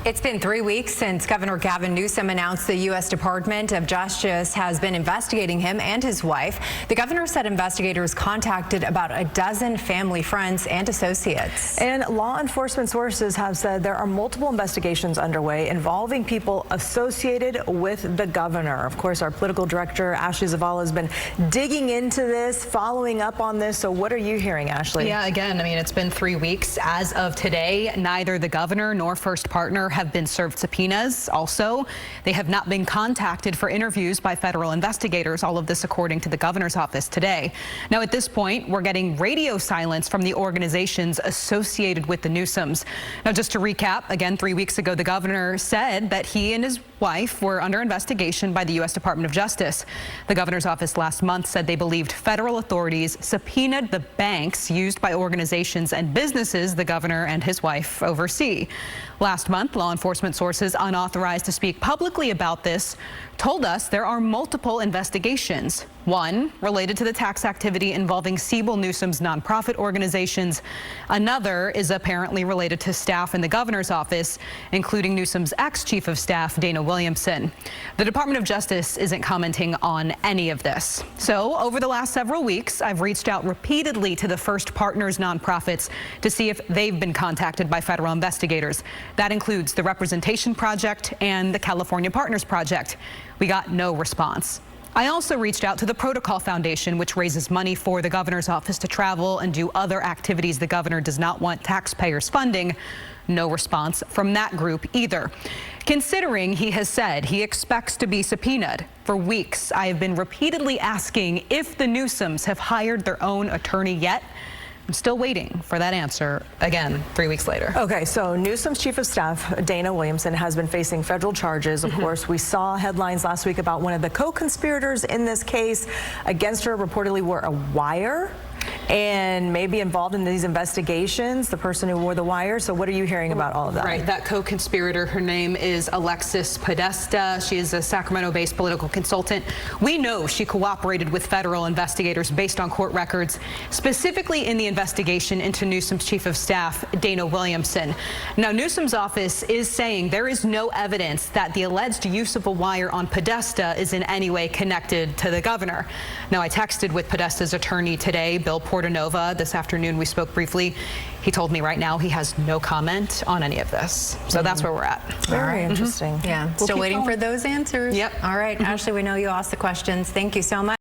It's been 3 weeks since Governor Gavin Newsom announced the U.S. Department of Justice has been investigating him and his wife. The governor said investigators contacted about a dozen family, friends, and associates. And law enforcement sources have said there are multiple investigations underway involving people associated with the governor. Of course, our political director, Ashley Zavala, has been digging into this, following up on this. So what are you hearing, Ashley? Yeah, again, I mean, it's been 3 weeks. As of today, neither the governor nor first partner have been served subpoenas. Also, they have not been contacted for interviews by federal investigators. All of this according to the governor's office today. Now, at this point, we're getting radio silence from the organizations associated with the Newsoms. Now, just to recap, again, 3 weeks ago, the governor said that he and his wife were under investigation by the U.S. Department of Justice. The governor's office last month said they believed federal authorities subpoenaed the banks used by organizations and businesses the governor and his wife oversee. Last month, law enforcement sources unauthorized to speak publicly about this told us there are multiple investigations. One related to the tax activity involving Siebel Newsom's nonprofit organizations. Another is apparently related to staff in the governor's office, including Newsom's ex-chief of staff, Dana Williamson. The Department of Justice isn't commenting on any of this. So over the last several weeks, I've reached out repeatedly to the First Partners nonprofits to see if they've been contacted by federal investigators. That includes the Representation Project and the California Partners Project. We got no response. I also reached out to the Protocol Foundation, which raises money for the governor's office to travel and do other activities the governor does not want taxpayers funding. No response from that group either. Considering he has said he expects to be subpoenaed, for weeks I have been repeatedly asking if the Newsoms have hired their own attorney yet. I'm still waiting for that answer, again, 3 weeks later. Okay, so Newsom's chief of staff, Dana Williamson, has been facing federal charges. Of course, we saw headlines last week about one of the co-conspirators in this case against her reportedly wore a wire and may be involved in these investigations, the person who wore the wire. So what are you hearing about all of that? Right, that co-conspirator, her name is Alexis Podesta. She is a Sacramento-based political consultant. We know she cooperated with federal investigators based on court records, specifically in the investigation into Newsom's chief of staff, Dana Williamson. Now, Newsom's office is saying there is no evidence that the alleged use of a wire on Podesta is in any way connected to the governor. Now, I texted with Podesta's attorney today, Bill Portanova. This afternoon we spoke briefly. He told me right now he has no comment on any of this. So that's where we're at. Very interesting. Yeah, still waiting for those answers. Yep. All right, Ashley, we know you asked the questions. Thank you so much.